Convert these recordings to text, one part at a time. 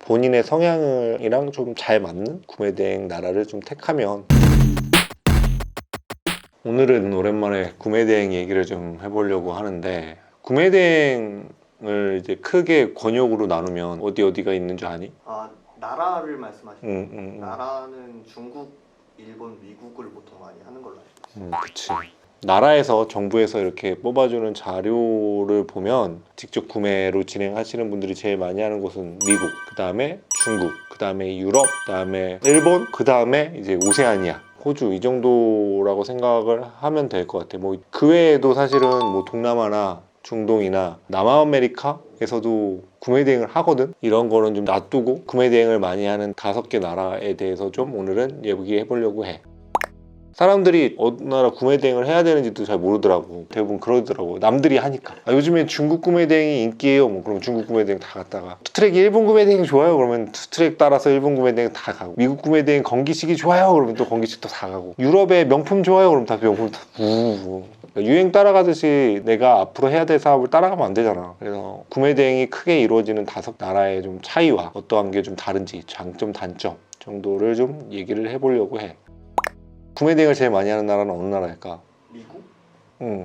본인의 성향이랑 좀 잘 맞는 구매 대행 나라를 좀 택하면. 오늘은 오랜만에 구매 대행 얘기를 좀 해보려고 하는데, 구매 대행을 이제 크게 권역으로 나누면 어디가 있는 줄 아니? 나라를 말씀하시는 거예요? 응. 나라는 중국, 일본, 미국을 보통 많이 하는 걸로 알고 있어요. 그치. 나라에서 정부에서 이렇게 뽑아주는 자료를 보면 직접 구매로 진행하시는 분들이 제일 많이 하는 곳은 미국, 그 다음에 중국, 그 다음에 유럽, 그 다음에 일본, 그 다음에 이제 오세아니아, 호주, 이 정도라고 생각을 하면 될 것 같아. 뭐 그 외에도 사실은 뭐 동남아나 중동이나 남아메리카에서도 구매 대행을 하거든. 이런 거는 좀 놔두고 구매 대행을 많이 하는 5개 나라에 대해서 좀 오늘은 얘기해 보려고 해. 사람들이 어느 나라 구매 대행을 해야 되는지도 잘 모르더라고. 대부분 그러더라고. 남들이 하니까. 요즘에 중국 구매 대행이 인기예요. 뭐 그럼 중국 구매 대행 다 갔다가, 투트랙이 일본 구매 대행 좋아요. 그러면 투트랙 따라서 일본 구매 대행 다 가고, 미국 구매 대행 건기식이 좋아요. 그러면 또 건기식도 다 가고, 유럽의 명품 좋아요. 그러면 다 명품 다 우우우. 유행 따라가듯이 내가 앞으로 해야 될 사업을 따라가면 안 되잖아. 그래서 구매 대행이 크게 이루어지는 5나라의 좀 차이와 어떠한 게 좀 다른지, 장점, 단점 정도를 좀 얘기를 해보려고 해. 구매 대행을 제일 많이 하는 나라는 어느 나라일까? 미국?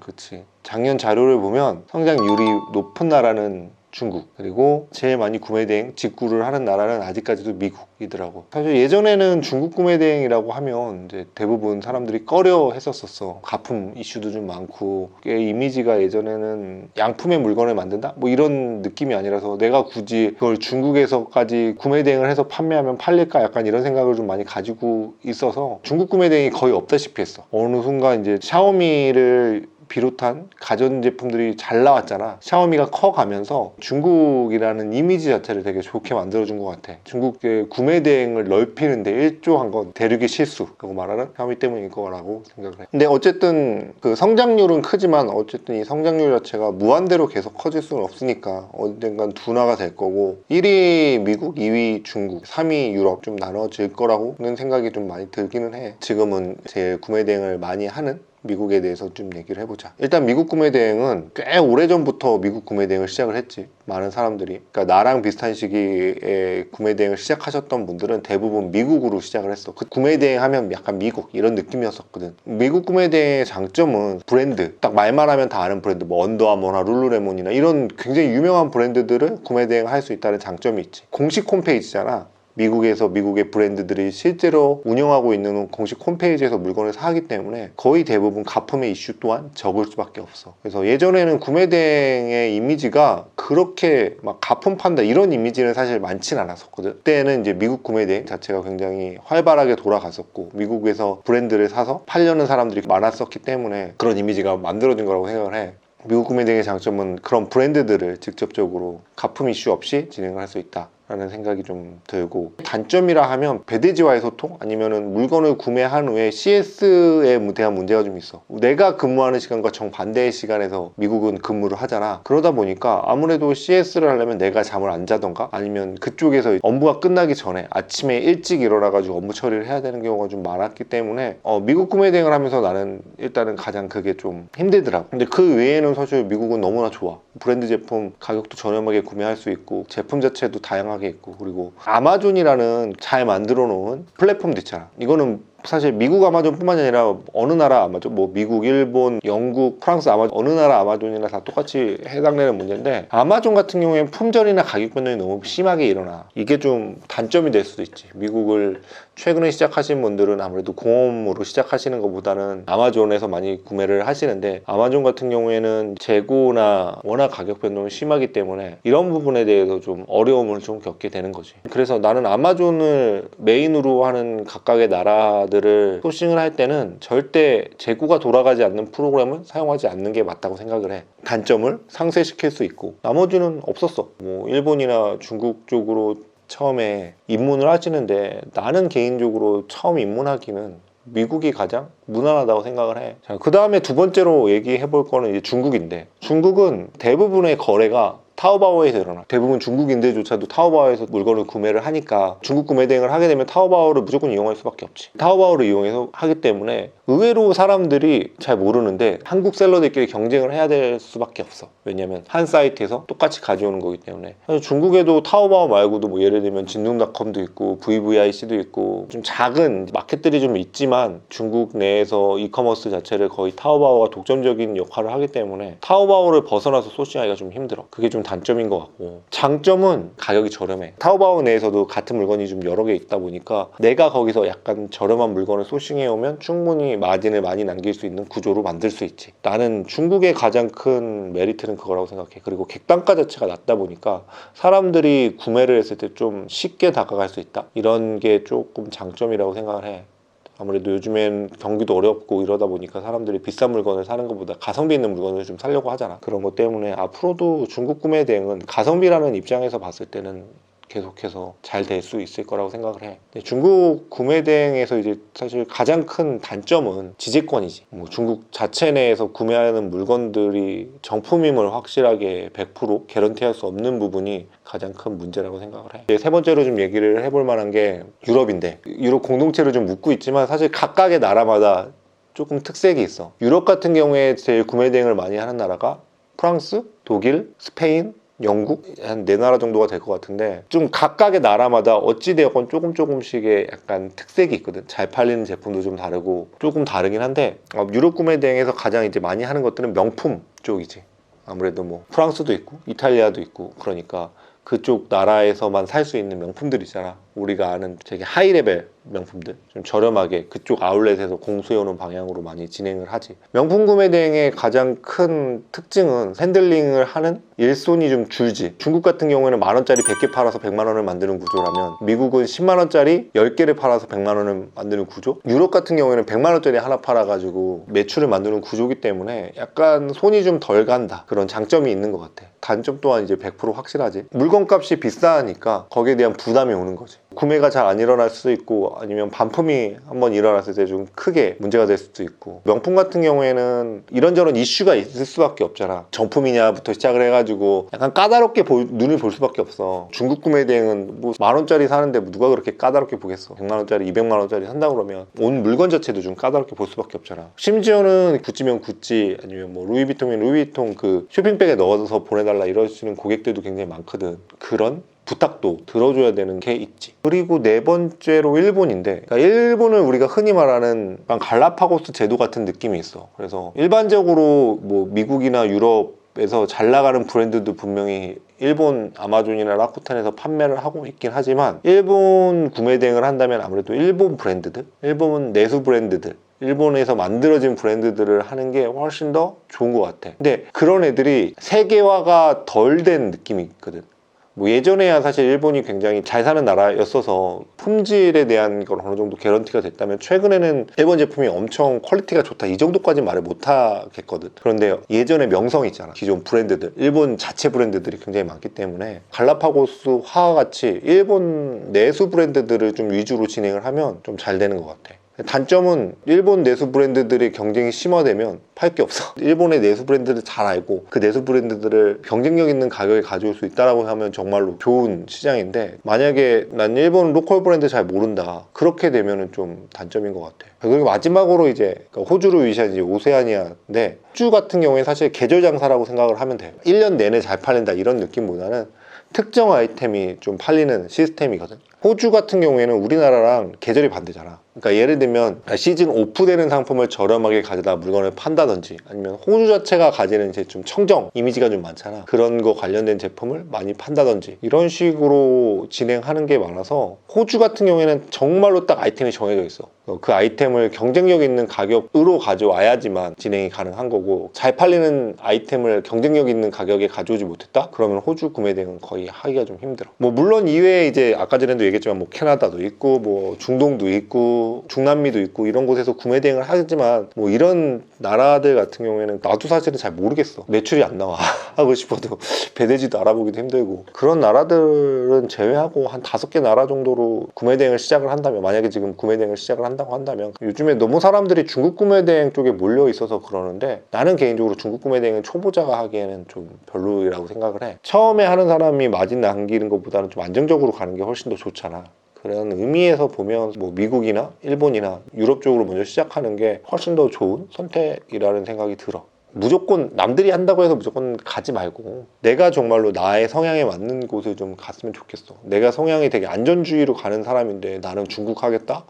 그치. 작년 자료를 보면 성장률이 높은 나라는 중국, 그리고 제일 많이 구매 대행 직구를 하는 나라는 아직까지도 미국이더라고. 사실 예전에는 중국 구매 대행이라고 하면 이제 대부분 사람들이 꺼려 했었어. 가품 이슈도 좀 많고, 이미지가 예전에는 양품의 물건을 만든다? 뭐 이런 느낌이 아니라서 내가 굳이 그걸 중국에서까지 구매 대행을 해서 판매하면 팔릴까? 약간 이런 생각을 좀 많이 가지고 있어서 중국 구매 대행이 거의 없다시피 했어. 어느 순간 이제 샤오미를 비롯한 가전제품들이 잘 나왔잖아. 샤오미가 커가면서 중국이라는 이미지 자체를 되게 좋게 만들어준 것 같아. 중국의 구매 대행을 넓히는데 일조한 건 대륙의 실수라고 말하는 샤오미 때문일 거라고 생각을 해. 근데 어쨌든 그 성장률은 크지만 어쨌든 이 성장률 자체가 무한대로 계속 커질 수는 없으니까 언젠간 둔화가 될 거고, 1위 미국, 2위 중국, 3위 유럽 좀 나눠질 거라고는 생각이 좀 많이 들기는 해. 지금은 제일 구매 대행을 많이 하는 미국에 대해서 좀 얘기를 해보자. 일단 미국 구매 대행은 꽤 오래전부터 미국 구매 대행을 시작을 했지. 많은 사람들이. 그러니까 나랑 비슷한 시기에 구매 대행을 시작하셨던 분들은 대부분 미국으로 시작을 했어. 그 구매 대행 하면 약간 미국 이런 느낌이었었거든. 미국 구매 대행의 장점은 브랜드. 딱 말만 하면 다 아는 브랜드. 뭐 언더아머나 룰루레몬이나 이런 굉장히 유명한 브랜드들을 구매 대행할 수 있다는 장점이 있지. 공식 홈페이지잖아. 미국에서 미국의 브랜드들이 실제로 운영하고 있는 공식 홈페이지에서 물건을 사기 때문에 거의 대부분 가품의 이슈 또한 적을 수밖에 없어. 그래서 예전에는 구매대행의 이미지가 그렇게 막 가품 판다 이런 이미지는 사실 많진 않았었거든. 그때는 이제 미국 구매대행 자체가 굉장히 활발하게 돌아갔었고, 미국에서 브랜드를 사서 팔려는 사람들이 많았었기 때문에 그런 이미지가 만들어진 거라고 생각을 해. 미국 구매 대행의 장점은 그런 브랜드들을 직접적으로 가품 이슈 없이 진행을 할 수 있다 라는 생각이 좀 들고, 단점이라 하면 배대지와의 소통, 아니면은 물건을 구매한 후에 CS에 대한 문제가 좀 있어. 내가 근무하는 시간과 정반대의 시간에서 미국은 근무를 하잖아. 그러다 보니까 아무래도 CS를 하려면 내가 잠을 안 자던가, 아니면 그쪽에서 업무가 끝나기 전에 아침에 일찍 일어나가지고 업무 처리를 해야 되는 경우가 좀 많았기 때문에 미국 구매 대행을 하면서 나는 일단은 가장 그게 좀 힘들더라고. 근데 그 외에는 사실 미국은 너무나 좋아. 브랜드 제품 가격도 저렴하게 구매할 수 있고, 제품 자체도 다양하게 있고, 그리고 아마존이라는 잘 만들어 놓은 플랫폼도 있잖아. 이거는 사실 미국 아마존뿐만이 아니라 어느 나라 아마존, 뭐 미국, 일본, 영국, 프랑스 아마존, 어느 나라 아마존이나 다 똑같이 해당되는 문제인데, 아마존 같은 경우에는 품절이나 가격 변동이 너무 심하게 일어나. 이게 좀 단점이 될 수도 있지. 미국을 최근에 시작하신 분들은 아무래도 공홈으로 시작하시는 것보다는 아마존에서 많이 구매를 하시는데, 아마존 같은 경우에는 재고나 워낙 가격 변동이 심하기 때문에 이런 부분에 대해서 좀 어려움을 좀 겪게 되는 거지. 그래서 나는 아마존을 메인으로 하는 각각의 나라들을 소싱을 할 때는 절대 재고가 돌아가지 않는 프로그램을 사용하지 않는 게 맞다고 생각을 해. 단점을 상쇄시킬 수 있고, 나머지는 없었어. 뭐 일본이나 중국 쪽으로 처음에 입문을 하시는데, 나는 개인적으로 처음 입문하기는 미국이 가장 무난하다고 생각을 해. 자, 그 다음에 두 번째로 얘기해 볼 거는 이제 중국인데, 중국은 대부분의 거래가 타오바오에서 일어나. 대부분 중국인들조차도 타오바오에서 물건을 구매를 하니까 중국 구매 대행을 하게 되면 타오바오를 무조건 이용할 수밖에 없지. 타오바오를 이용해서 하기 때문에 의외로 사람들이 잘 모르는데 한국 셀러들끼리 경쟁을 해야 될 수밖에 없어. 왜냐면 한 사이트에서 똑같이 가져오는 거기 때문에. 사실 중국에도 타오바오 말고도 뭐 예를 들면 진동닷컴도 있고 VVIC도 있고 좀 작은 마켓들이 좀 있지만 중국 내에서 이커머스 자체를 거의 타오바오가 독점적인 역할을 하기 때문에 타오바오를 벗어나서 소싱하기가 좀 힘들어. 그게 좀 단점인 것 같고, 장점은 가격이 저렴해. 타오바오 내에서도 같은 물건이 좀 여러 개 있다 보니까 내가 거기서 약간 저렴한 물건을 소싱해 오면 충분히 마진을 많이 남길 수 있는 구조로 만들 수 있지. 나는 중국의 가장 큰 메리트는 그거라고 생각해. 그리고 객단가 자체가 낮다 보니까 사람들이 구매를 했을 때 좀 쉽게 다가갈 수 있다, 이런 게 조금 장점이라고 생각을 해. 아무래도 요즘엔 경기도 어렵고 이러다 보니까 사람들이 비싼 물건을 사는 것보다 가성비 있는 물건을 좀 사려고 하잖아. 그런 것 때문에 앞으로도 중국 구매 대행은 가성비라는 입장에서 봤을 때는 계속해서 잘 될 수 있을 거라고 생각을 해. 근데 중국 구매 대행에서 이제 사실 가장 큰 단점은 지재권이지. 뭐 중국 자체 내에서 구매하는 물건들이 정품임을 확실하게 100% 개런티할 수 없는 부분이 가장 큰 문제라고 생각을 해. 이제 세 번째로 좀 얘기를 해볼 만한 게 유럽인데, 유럽 공동체를 좀 묻고 있지만 사실 각각의 나라마다 조금 특색이 있어. 유럽 같은 경우에 제일 구매 대행을 많이 하는 나라가 프랑스, 독일, 스페인, 영국, 한 4나라 정도가 될 것 같은데, 좀 각각의 나라마다 어찌되었건 조금씩의 약간 특색이 있거든. 잘 팔리는 제품도 좀 다르고 조금 다르긴 한데, 유럽 구매 대행에서 가장 이제 많이 하는 것들은 명품 쪽이지. 아무래도 뭐 프랑스도 있고 이탈리아도 있고, 그러니까 그쪽 나라에서만 살 수 있는 명품들 있잖아. 우리가 아는 되게 하이레벨 명품들, 좀 저렴하게 그쪽 아울렛에서 공수해오는 방향으로 많이 진행을 하지. 명품 구매 대행의 가장 큰 특징은 핸들링을 하는 일손이 좀 줄지. 중국 같은 경우에는 10,000원짜리 100개 팔아서 100만 원을 만드는 구조라면, 미국은 10만 원짜리 10개를 팔아서 100만 원을 만드는 구조, 유럽 같은 경우에는 100만 원짜리 하나 팔아가지고 매출을 만드는 구조기 때문에 약간 손이 좀 덜 간다, 그런 장점이 있는 것 같아. 단점 또한 이제 100% 확실하지. 물건값이 비싸니까 거기에 대한 부담이 오는 거지. 구매가 잘 안 일어날 수도 있고, 아니면 반품이 한번 일어났을 때 좀 크게 문제가 될 수도 있고, 명품 같은 경우에는 이런저런 이슈가 있을 수밖에 없잖아. 정품이냐부터 시작을 해가지고 약간 까다롭게 눈을 볼 수밖에 없어. 중국 구매 대행은 뭐 10,000원짜리 사는데 누가 그렇게 까다롭게 보겠어. 100만 원짜리 200만 원짜리 산다 그러면 온 물건 자체도 좀 까다롭게 볼 수밖에 없잖아. 심지어는 구찌면 구찌, 아니면 뭐 루이비통이면 루이비통 그 쇼핑백에 넣어서 보내달라 이러시는 고객들도 굉장히 많거든. 그런 부탁도 들어줘야 되는 게 있지. 그리고 네 번째로 일본인데, 그러니까 일본은 우리가 흔히 말하는 갈라파고스 제도 같은 느낌이 있어. 그래서 일반적으로 뭐 미국이나 유럽에서 잘 나가는 브랜드도 분명히 일본 아마존이나 라쿠텐에서 판매를 하고 있긴 하지만, 일본 구매 대행을 한다면 아무래도 일본 브랜드들, 일본 내수 브랜드들, 일본에서 만들어진 브랜드들을 하는 게 훨씬 더 좋은 것 같아. 근데 그런 애들이 세계화가 덜 된 느낌이 있거든. 뭐 예전에야 사실 일본이 굉장히 잘 사는 나라였어서 품질에 대한 건 어느 정도 개런티가 됐다면, 최근에는 일본 제품이 엄청 퀄리티가 좋다 이 정도까지 말을 못 하겠거든. 그런데 예전에 명성이 있잖아. 기존 브랜드들, 일본 자체 브랜드들이 굉장히 많기 때문에 갈라파고스화와 같이 일본 내수 브랜드들을 좀 위주로 진행을 하면 좀 잘 되는 것 같아. 단점은 일본 내수 브랜드들의 경쟁이 심화되면 팔 게 없어. 일본의 내수 브랜드를 잘 알고 그 내수 브랜드들을 경쟁력 있는 가격에 가져올 수 있다라고 하면 정말로 좋은 시장인데, 만약에 난 일본 로컬 브랜드 잘 모른다, 그렇게 되면은 좀 단점인 것 같아. 그리고 마지막으로 이제 호주를 위시한 이제 오세아니아인데, 호주 같은 경우에 사실 계절 장사라고 생각을 하면 돼요. 1년 내내 잘 팔린다 이런 느낌보다는 특정 아이템이 좀 팔리는 시스템이거든. 호주 같은 경우에는 우리나라랑 계절이 반대잖아. 그러니까 예를 들면 시즌 오프되는 상품을 저렴하게 가져다 물건을 판다든지, 아니면 호주 자체가 가지는 이제 좀 청정 이미지가 좀 많잖아. 그런 거 관련된 제품을 많이 판다든지 이런 식으로 진행하는 게 많아서, 호주 같은 경우에는 정말로 딱 아이템이 정해져 있어. 그 아이템을 경쟁력 있는 가격으로 가져와야지만 진행이 가능한 거고, 잘 팔리는 아이템을 경쟁력 있는 가격에 가져오지 못했다? 그러면 호주 구매 대행은 거의 하기가 좀 힘들어. 뭐 물론 이외에 이제 아까 전에도 얘기했지만 뭐 캐나다도 있고 뭐 중동도 있고 중남미도 있고 이런 곳에서 구매 대행을 하지만, 뭐 이런 나라들 같은 경우에는 나도 사실은 잘 모르겠어. 매출이 안 나와. 하고 싶어도 배대지도 알아보기도 힘들고. 그런 나라들은 제외하고 한 5개 나라 정도로 구매 대행을 시작을 한다면, 만약에 지금 구매 대행을 시작을 한다고 한다면, 요즘에 너무 사람들이 중국 구매 대행 쪽에 몰려 있어서 그러는데, 나는 개인적으로 중국 구매 대행은 초보자가 하기에는 좀 별로라고 생각을 해. 처음에 하는 사람이 마진 남기는 것보다는 좀 안정적으로 가는 게 훨씬 더 좋잖아. 그런 의미에서 보면 뭐 미국이나 일본이나 유럽 쪽으로 먼저 시작하는 게 훨씬 더 좋은 선택이라는 생각이 들어. 무조건 남들이 한다고 해서 무조건 가지 말고 내가 정말로 나의 성향에 맞는 곳을 좀 갔으면 좋겠어. 내가 성향이 되게 안전주의로 가는 사람인데 나는 중국 하겠다?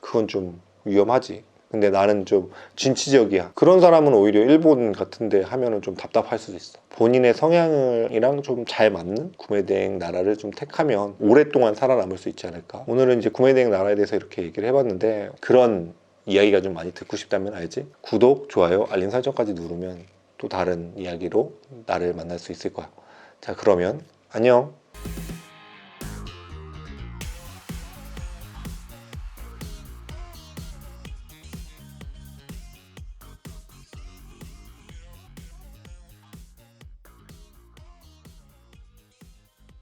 그건 좀 위험하지. 근데 나는 좀 진취적이야. 그런 사람은 오히려 일본 같은데 하면은 좀 답답할 수도 있어. 본인의 성향이랑 좀 잘 맞는 구매대행 나라를 좀 택하면 오랫동안 살아남을 수 있지 않을까. 오늘은 이제 구매대행 나라에 대해서 이렇게 얘기를 해봤는데 그런 이야기가 좀 많이 듣고 싶다면 알지? 구독, 좋아요, 알림 설정까지 누르면 또 다른 이야기로 나를 만날 수 있을 거야. 자, 그러면 안녕.